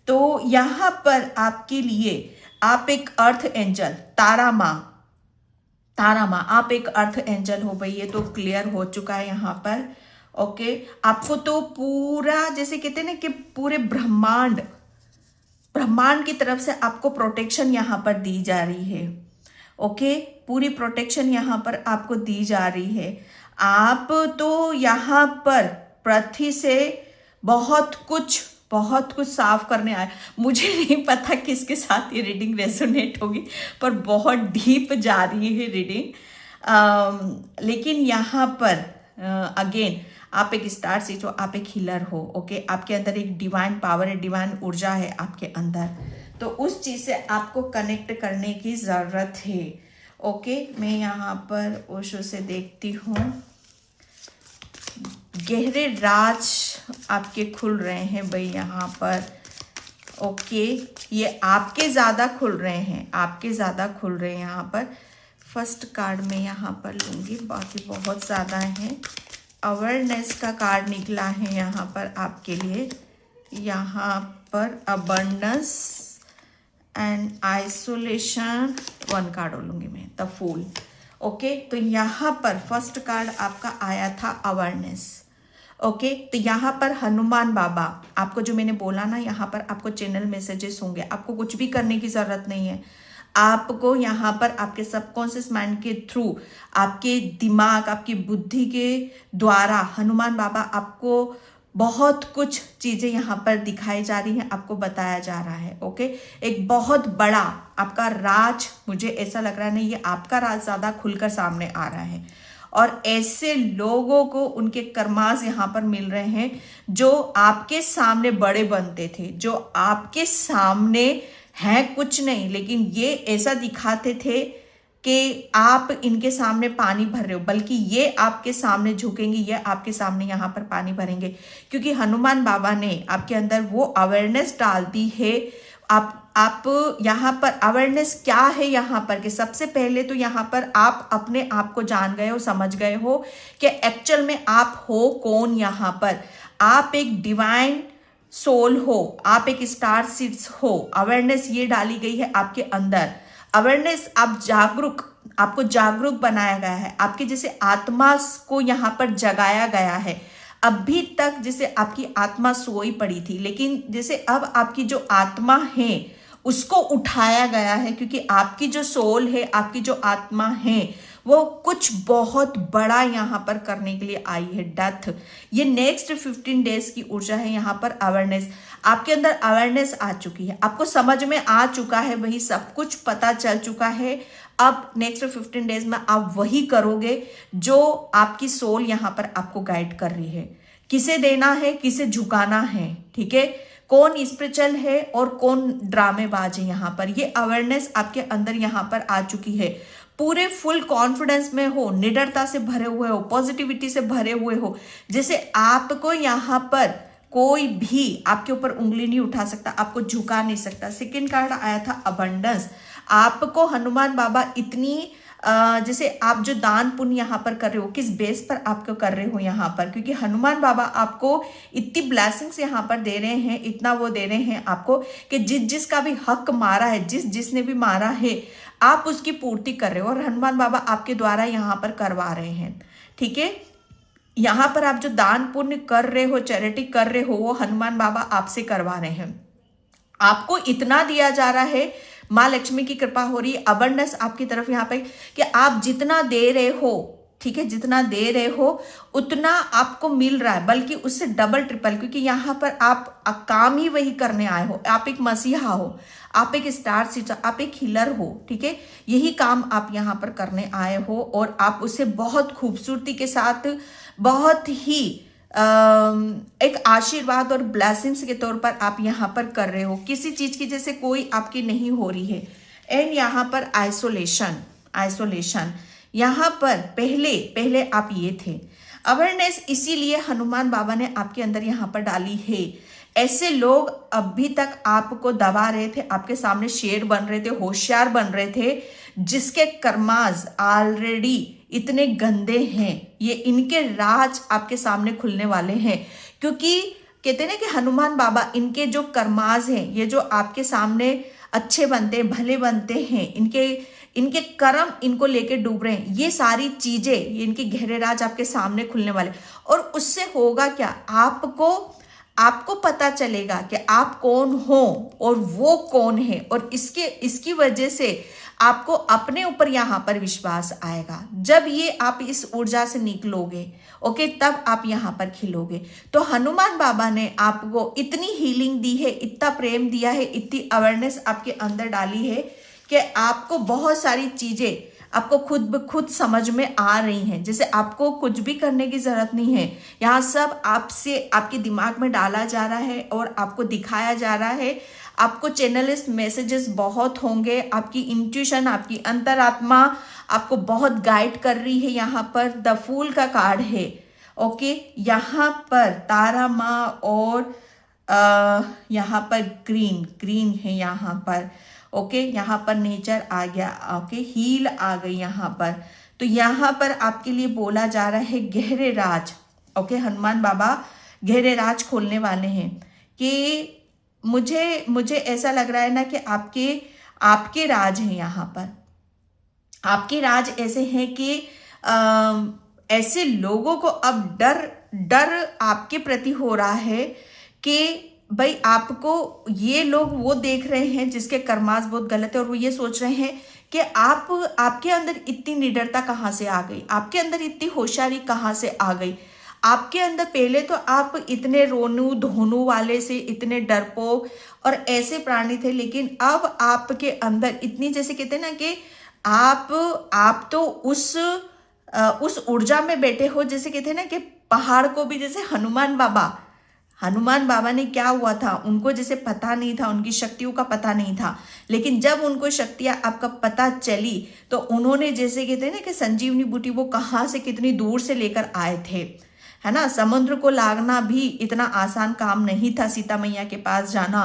तो यहाँ पर आपके लिए आप एक अर्थ एंजल, तारा माँ आप एक अर्थ एंजल हो भाई, ये तो क्लियर हो चुका है यहाँ पर। ओके, आपको तो पूरा जैसे कहते हैं ना कि पूरे ब्रह्मांड की तरफ से आपको प्रोटेक्शन यहाँ पर दी जा रही है। ओके, पूरी प्रोटेक्शन यहाँ पर आपको दी जा रही है। आप तो यहाँ पर पृथ्वी से बहुत कुछ साफ करने आए। मुझे नहीं पता किसके साथ ये रीडिंग रेजोनेट होगी, पर बहुत डीप जा रही है रीडिंग। लेकिन यहाँ पर अगेन आप एक स्टार सीड हो, आप एक हीलर हो। ओके, आपके अंदर एक डिवाइन पावर है, डिवाइन ऊर्जा है आपके अंदर, तो उस चीज से आपको कनेक्ट करने की जरूरत है। ओके, मैं यहाँ पर ओशो से देखती हूँ, गहरे राज आपके खुल रहे हैं भाई यहाँ पर। ओके, ये आपके ज़्यादा खुल रहे हैं, यहाँ पर। फर्स्ट कार्ड में यहाँ पर लूँगी, बाकी बहुत ज़्यादा है। अवेयरनेस का कार्ड निकला है यहाँ पर आपके लिए, यहाँ पर abundance and isolation. One card लूँगी मैं, द फूल। ओके, तो यहाँ पर फर्स्ट कार्ड आपका आया था अवेयरनेस। ओके, तो यहाँ पर हनुमान बाबा, आपको जो मैंने बोला ना, यहाँ पर आपको चैनल मैसेजेस होंगे, आपको कुछ भी करने की जरूरत नहीं है। आपको यहाँ पर आपके सबकॉन्शियस माइंड के थ्रू, आपके दिमाग, आपकी बुद्धि के द्वारा हनुमान बाबा आपको बहुत कुछ चीजें यहाँ पर दिखाई जा रही हैं, आपको बताया जा रहा है। ओके, एक बहुत बड़ा आपका राज, मुझे ऐसा लग रहा है नहीं, ये आपका राज ज्यादा खुलकर सामने आ रहा है। और ऐसे लोगों को उनके कर्मास यहाँ पर मिल रहे हैं जो आपके सामने बड़े बनते थे, जो आपके सामने हैं कुछ नहीं, लेकिन ये ऐसा दिखाते थे कि आप इनके सामने पानी भर रहे हो, बल्कि ये आपके सामने झुकेंगे, ये आपके सामने यहाँ पर पानी भरेंगे, क्योंकि हनुमान बाबा ने आपके अंदर वो अवेयरनेस डाल दी है। आप यहाँ पर अवेयरनेस क्या है यहाँ पर, कि सबसे पहले तो यहाँ पर आप अपने आप को जान गए हो, समझ गए हो कि एक्चुअल में आप हो कौन। यहाँ पर आप एक डिवाइन सोल हो, आप एक स्टार सीड्स हो। अवेयरनेस ये डाली गई है आपके अंदर। अवेयरनेस, आपको जागरूक बनाया गया है, आपके जैसे आत्मा को यहाँ पर जगाया गया है। अभी तक जैसे आपकी आत्मा सोई पड़ी थी, लेकिन जैसे अब आपकी जो आत्मा है उसको उठाया गया है, क्योंकि आपकी जो सोल है, आपकी जो आत्मा है, वो कुछ बहुत बड़ा यहाँ पर करने के लिए आई है। डेथ, ये नेक्स्ट 15 डेज की ऊर्जा है यहाँ पर। अवेयरनेस, आपके अंदर अवेयरनेस आ चुकी है, आपको समझ में आ चुका है, वही सब कुछ पता चल चुका है। अब नेक्स्ट 15 डेज में आप वही करोगे जो आपकी सोल यहाँ पर आपको गाइड कर रही है। किसे देना है, किसे झुकाना है, ठीक है, कौन स्पिरिचुअल है और कौन ड्रामेबाज है। यहाँ पर ये अवेयरनेस आपके अंदर यहाँ पर आ चुकी है। पूरे फुल कॉन्फिडेंस में हो, निडरता से भरे हुए हो, पॉजिटिविटी से भरे हुए हो, जैसे आपको यहाँ पर कोई भी आपके ऊपर उंगली नहीं उठा सकता, आपको झुका नहीं सकता। सेकेंड कार्ड आया था अबंडेंस। आपको हनुमान बाबा इतनी जैसे आप जो दान पुण्य यहाँ पर कर रहे हो, किस बेस पर आपको कर रहे हो यहाँ पर, क्योंकि हनुमान बाबा आपको इतनी ब्लेसिंग्स यहाँ पर दे रहे हैं, इतना वो दे रहे हैं आपको कि जिसका भी हक मारा है, जिसने भी मारा है, आप उसकी पूर्ति कर रहे हो, और हनुमान बाबा आपके द्वारा यहाँ पर करवा रहे हैं। ठीक है, यहाँ पर आप जो दान पुण्य कर रहे हो, चैरिटी कर रहे हो, वो हनुमान बाबा आपसे करवा रहे हैं। आपको इतना दिया जा रहा है, माँ लक्ष्मी की कृपा हो रही है, अबंडेंस आपकी तरफ यहाँ पे, कि आप जितना दे रहे हो, ठीक है, जितना दे रहे हो उतना आपको मिल रहा है, बल्कि उससे डबल ट्रिपल, क्योंकि यहाँ पर आप काम ही वही करने आए हो। आप एक मसीहा हो, आप एक स्टार सीड, आप एक हीलर हो, ठीक है, यही काम आप यहाँ पर करने आए हो, और आप उसे बहुत खूबसूरती के साथ, बहुत ही एक आशीर्वाद और ब्लेसिंग्स के तौर पर आप यहाँ पर कर रहे हो। किसी चीज की जैसे कोई आपकी नहीं हो रही है। एंड यहाँ पर आइसोलेशन, यहाँ पर पहले आप ये थे, अवेयरनेस इसीलिए हनुमान बाबा ने आपके अंदर यहाँ पर डाली है। ऐसे लोग अभी तक आपको दबा रहे थे, आपके सामने शेर बन रहे थे, होशियार बन रहे थे, जिसके कर्माज ऑलरेडी इतने गंदे हैं, ये इनके राज आपके सामने खुलने वाले हैं। क्योंकि कहते हैं ना कि हनुमान बाबा, इनके जो कर्माज हैं, ये जो आपके सामने अच्छे बनते हैं, भले बनते हैं, इनके कर्म इनको लेके डूब रहे हैं, ये सारी चीजें, ये इनके गहरे राज आपके सामने खुलने वाले। और उससे होगा क्या, आपको पता चलेगा कि आप कौन हो और वो कौन है, और इसकी वजह से आपको अपने ऊपर यहाँ पर विश्वास आएगा। जब ये आप इस ऊर्जा से निकलोगे, ओके, तब आप यहाँ पर खिलोगे। तो हनुमान बाबा ने आपको इतनी हीलिंग दी है, इतना प्रेम दिया है, इतनी अवेयरनेस आपके अंदर डाली है कि आपको बहुत सारी चीजें आपको खुद समझ में आ रही हैं। जैसे आपको कुछ भी करने की जरूरत नहीं है, यहाँ सब आपसे आपके दिमाग में डाला जा रहा है और आपको दिखाया जा रहा है। आपको चैनलिस्ट मैसेजेस बहुत होंगे, आपकी इंट्यूशन, आपकी अंतरात्मा आपको बहुत गाइड कर रही है। यहाँ पर द फूल का कार्ड है, ओके, यहाँ पर तारा माँ और यहाँ पर ग्रीन है यहाँ पर, ओके, यहाँ पर नेचर आ गया, ओके, हील आ गई यहाँ पर। तो यहाँ पर आपके लिए बोला जा रहा है गहरे राज, ओके, हनुमान बाबा गहरे राज खोलने वाले हैं। कि मुझे ऐसा लग रहा है ना कि आपके राज हैं यहाँ पर, आपके राज ऐसे हैं कि ऐसे लोगों को अब डर आपके प्रति हो रहा है कि भाई आपको ये लोग वो देख रहे हैं जिसके कर्मास बहुत गलत है, और वो ये सोच रहे हैं कि आपके अंदर इतनी निडरता कहाँ से आ गई, आपके अंदर इतनी होशियारी कहाँ से आ गई। आपके अंदर पहले तो आप इतने रोनू धोनू वाले से, इतने डरपोक और ऐसे प्राणी थे, लेकिन अब आपके अंदर इतनी, जैसे कहते हैं ना कि आप तो उस ऊर्जा में बैठे हो, जैसे कहते हैं ना कि पहाड़ को भी, जैसे हनुमान बाबा ने क्या हुआ था, उनको जैसे पता नहीं था, उनकी शक्तियों का पता नहीं था, लेकिन जब उनको शक्तियां आपका पता चली तो उन्होंने, जैसे कहते हैं ना कि संजीवनी बूटी वो कहाँ से कितनी दूर से लेकर आए थे, है ना। समुद्र को लागना भी इतना आसान काम नहीं था, सीता मैया के पास जाना,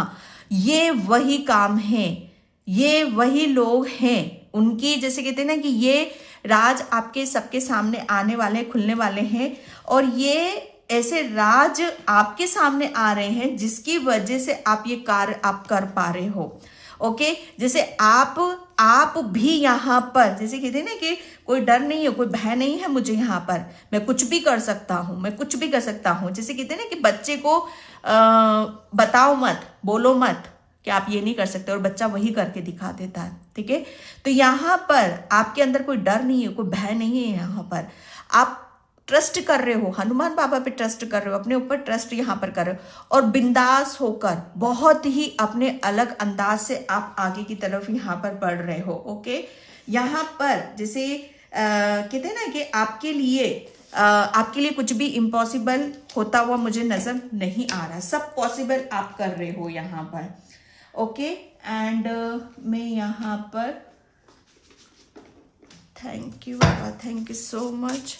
ये वही काम है, ये वही लोग हैं। उनकी, जैसे कहते हैं ना कि ये राज आपके सबके सामने आने वाले, खुलने वाले हैं, और ये ऐसे राज आपके सामने आ रहे हैं जिसकी वजह से आप ये कार्य आप कर पा रहे हो, ओके। जैसे आप भी यहाँ पर, जैसे कहते हैं ना कि कोई डर नहीं है, कोई भय नहीं है मुझे, यहाँ पर मैं कुछ भी कर सकता हूँ, मैं कुछ भी कर सकता हूँ। जैसे कहते हैं ना कि बच्चे को बताओ मत, बोलो मत कि आप ये नहीं कर सकते, और बच्चा वही करके दिखा देता है, ठीक है। तो यहाँ पर आपके अंदर कोई डर नहीं है, कोई भय नहीं है, यहाँ पर आप ट्रस्ट कर रहे हो, हनुमान बाबा पे ट्रस्ट कर रहे हो, अपने ऊपर ट्रस्ट यहाँ पर कर रहे हो, और बिंदास होकर बहुत ही अपने अलग अंदाज से आप आगे की तरफ यहाँ पर बढ़ रहे हो, ओके। यहाँ पर जैसे कहते हैं ना कि आपके लिए कुछ भी इम्पॉसिबल होता हुआ मुझे नजर नहीं आ रहा, सब पॉसिबल आप कर रहे हो यहाँ पर, ओके। एंड मैं यहाँ पर, thank you Baba, thank you so much.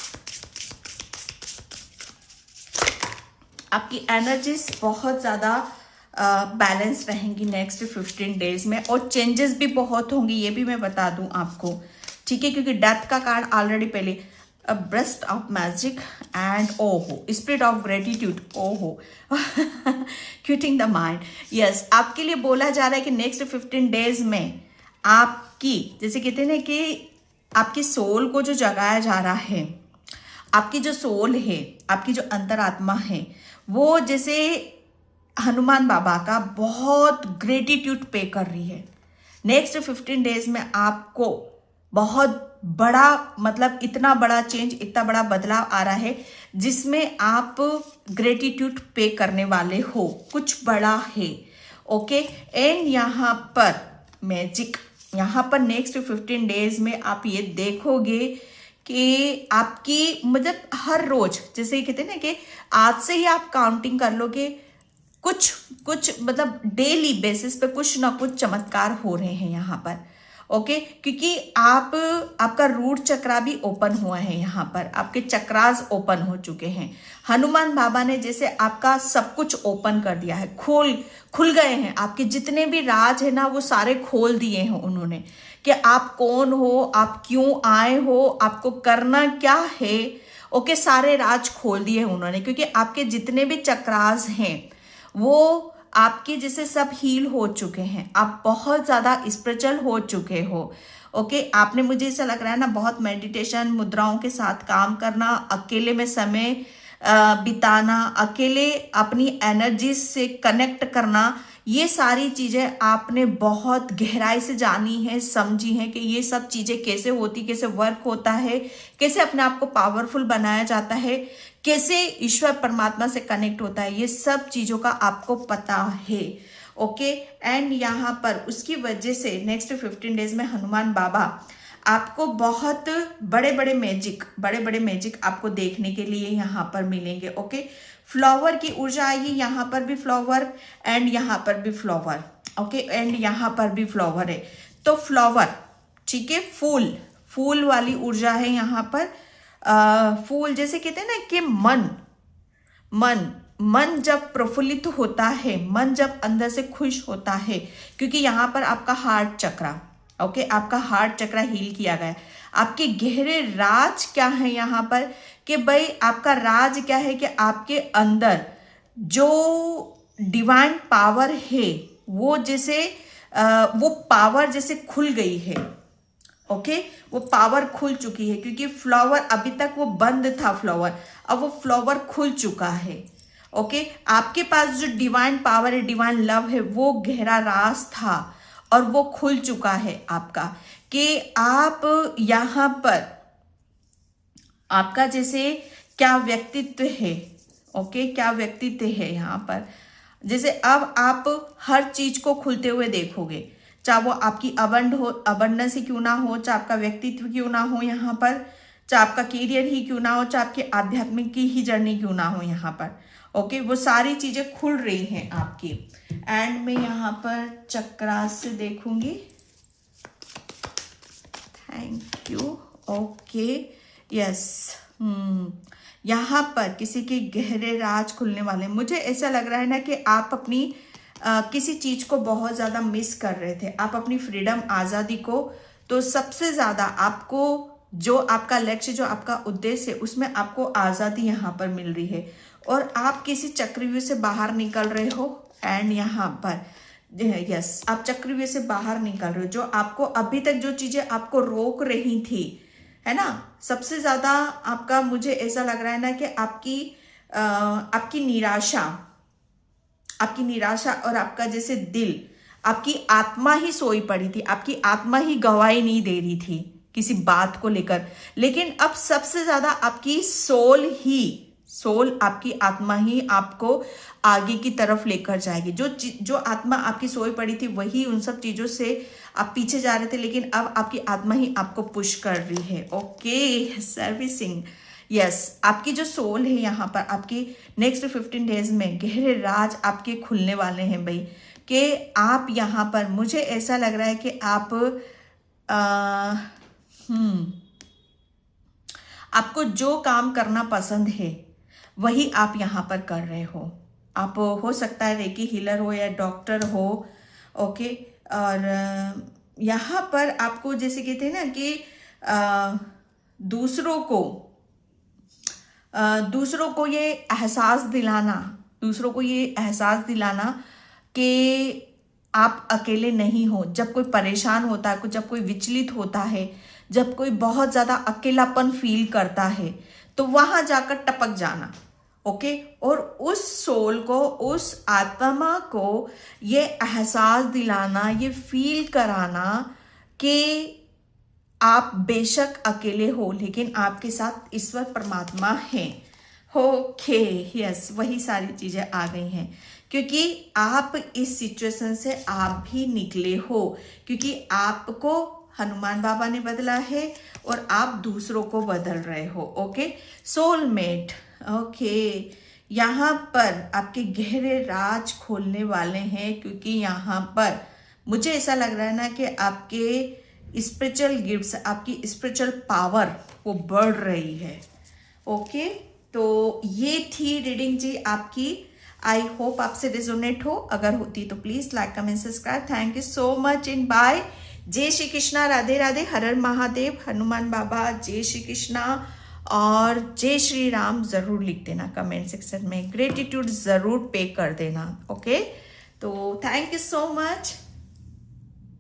आपकी एनर्जीज बहुत ज़्यादा बैलेंस रहेंगी नेक्स्ट 15 डेज में, और चेंजेस भी बहुत होंगी, ये भी मैं बता दूं आपको, ठीक है। क्योंकि डेथ का कार्ड ऑलरेडी पहले, ब्रस्ट ऑफ मैजिक एंड ओहो, स्पिरिट ऑफ ग्रेटिट्यूड, ओहो, क्यूटिंग द माइंड, यस। आपके लिए बोला जा रहा है कि नेक्स्ट 15 डेज में आपकी, जैसे कहते हैं ना कि आपकी सोल को जो जगाया जा रहा है, आपकी जो सोल है, आपकी जो अंतरात्मा है, वो जैसे हनुमान बाबा का बहुत ग्रेटिट्यूड पे कर रही है। नेक्स्ट 15 डेज में आपको बहुत बड़ा, मतलब इतना बड़ा चेंज, इतना बड़ा बदलाव आ रहा है जिसमें आप ग्रेटिट्यूड पे करने वाले हो, कुछ बड़ा है, ओके। एंड यहाँ पर मैजिक, यहाँ पर नेक्स्ट 15 डेज में आप ये देखोगे कि आपकी, मतलब हर रोज, जैसे कहते हैं ना कि आज से ही आप काउंटिंग कर लो कि कुछ मतलब डेली बेसिस पे कुछ ना कुछ चमत्कार हो रहे हैं यहाँ पर, ओके, क्योंकि आपका रूट चक्रा भी ओपन हुआ है, यहाँ पर आपके चक्रास ओपन हो चुके हैं। हनुमान बाबा ने जैसे आपका सब कुछ ओपन कर दिया है, खुल गए हैं आपके जितने भी राज है ना, वो सारे खोल दिए हैं उन्होंने, कि आप कौन हो, आप क्यों आए हो, आपको करना क्या है। ओके, सारे राज खोल दिए हैं उन्होंने, क्योंकि आपके जितने भी चक्रास हैं वो आपके जैसे सब हील हो चुके हैं। आप बहुत ज्यादा स्पिरिचुअल हो चुके हो। ओके, आपने, मुझे ऐसा लग रहा है ना, बहुत मेडिटेशन मुद्राओं के साथ काम करना, अकेले में समय बिताना, अकेले अपनी एनर्जी से कनेक्ट करना, ये सारी चीजें आपने बहुत गहराई से जानी है, समझी है कि ये सब चीजें कैसे होती, कैसे वर्क होता है, कैसे अपने आप को पावरफुल बनाया जाता है, कैसे ईश्वर परमात्मा से कनेक्ट होता है, ये सब चीजों का आपको पता है। ओके, एंड यहाँ पर उसकी वजह से नेक्स्ट 15 डेज में हनुमान बाबा आपको बहुत बड़े बड़े मैजिक आपको देखने के लिए यहाँ पर मिलेंगे। ओके, फ्लावर की ऊर्जा आएगी, यहाँ पर भी फ्लावर एंड यहाँ पर भी फ्लावर। ओके, एंड यहाँ पर भी फ्लावर है, तो फ्लावर, ठीक है, फूल वाली ऊर्जा है यहाँ पर। फूल, जैसे कहते हैं ना कि मन जब प्रफुल्लित होता है, मन जब अंदर से खुश होता है, क्योंकि यहाँ पर आपका हार्ट चक्रा, ओके, आपका हार्ट चक्रा हील किया गया। आपके गहरे राज क्या है यहाँ पर, कि भाई आपका राज क्या है, कि आपके अंदर जो डिवाइन पावर है वो जैसे वो पावर जैसे खुल गई है। ओके, वो पावर खुल चुकी है, क्योंकि फ्लावर अभी तक वो बंद था फ्लावर, अब वो फ्लावर खुल चुका है। ओके, आपके पास जो डिवाइन पावर है, डिवाइन लव है, वो गहरा राज था और वो खुल चुका है आपका, कि आप यहाँ पर आपका जैसे क्या व्यक्तित्व है। ओके, क्या व्यक्तित्व है यहाँ पर, जैसे अब आप हर चीज को खुलते हुए देखोगे, चाहे वो आपकी अबंडेंस ही क्यों ना हो, चाहे आपका व्यक्तित्व क्यों ना हो यहाँ पर, चाहे आपका कैरियर ही क्यों ना हो, चाहे आपकी आध्यात्मिक की ही जर्नी क्यों ना हो यहाँ पर। ओके, वो सारी चीजें खुल रही हैं आपकी। एंड मैं यहाँ पर चक्रास से देखूंगी। Thank you. ओके, यस, यहाँ पर किसी के गहरे राज खुलने वाले, मुझे ऐसा लग रहा है ना कि आप अपनी किसी चीज को बहुत ज्यादा मिस कर रहे थे, आप अपनी फ्रीडम, आजादी को, तो सबसे ज्यादा आपको जो आपका लक्ष्य, जो आपका उद्देश्य है, उसमें आपको आजादी यहाँ पर मिल रही है, और आप किसी चक्रव्यूह से बाहर निकल रहे हो। एंड यहाँ पर यस, आप चक्रव्यूह से बाहर निकल रहे हो, जो आपको अभी तक जो चीजें आपको रोक रही थी, है ना, सबसे ज्यादा आपका, मुझे ऐसा लग रहा है ना कि आपकी निराशा और आपका जैसे दिल, आपकी आत्मा ही सोई पड़ी थी, आपकी आत्मा ही गवाही नहीं दे रही थी किसी बात को लेकर, लेकिन अब सबसे ज्यादा आपकी सोल आपकी आत्मा ही आपको आगे की तरफ लेकर जाएगी। जो आत्मा आपकी सोई पड़ी थी, वही उन सब चीजों से आप पीछे जा रहे थे, लेकिन अब आपकी आत्मा ही आपको पुश कर रही है। ओके, सर्विसिंग, यस, आपकी जो सोल है यहाँ पर, आपकी नेक्स्ट 15 डेज में गहरे राज आपके खुलने वाले हैं भाई, कि आप यहाँ पर, मुझे ऐसा लग रहा है कि आपको जो काम करना पसंद है वही आप यहाँ पर कर रहे हो। आप हो सकता है रेकी हीलर हो या डॉक्टर हो। ओके, और यहाँ पर आपको जैसे कहते हैं ना कि दूसरों को ये एहसास दिलाना कि आप अकेले नहीं हो। जब कोई परेशान होता है, जब कोई विचलित होता है, जब कोई बहुत ज्यादा अकेलापन फील करता है, तो वहां जाकर टपक जाना। ओके, और उस सोल को, उस आत्मा को ये एहसास दिलाना, ये फील कराना कि आप बेशक अकेले हो, लेकिन आपके साथ ईश्वर परमात्मा है। ओके, यस, वही सारी चीजें आ गई हैं, क्योंकि आप इस सिचुएशन से आप भी निकले हो, क्योंकि आपको हनुमान बाबा ने बदला है और आप दूसरों को बदल रहे हो। Okay, soulmate. ओके, यहाँ पर आपके गहरे राज खोलने वाले हैं, क्योंकि यहाँ पर मुझे ऐसा लग रहा है ना कि आपके स्पिरिचुअल गिफ्ट्स, आपकी स्पिरिचुअल पावर वो बढ़ रही है। ओके, तो ये थी रीडिंग जी आपकी। आई होप आपसे रिजोनेट हो, अगर होती तो please like comment subscribe. Thank you so much in by. जय श्री कृष्णा, राधे राधे, हर हर महादेव, हनुमान बाबा, जय श्री कृष्णा और जय श्री राम जरूर लिख देना कमेंट सेक्शन में, ग्रेटिट्यूड जरूर पे कर देना। ओके, तो थैंक यू सो मच।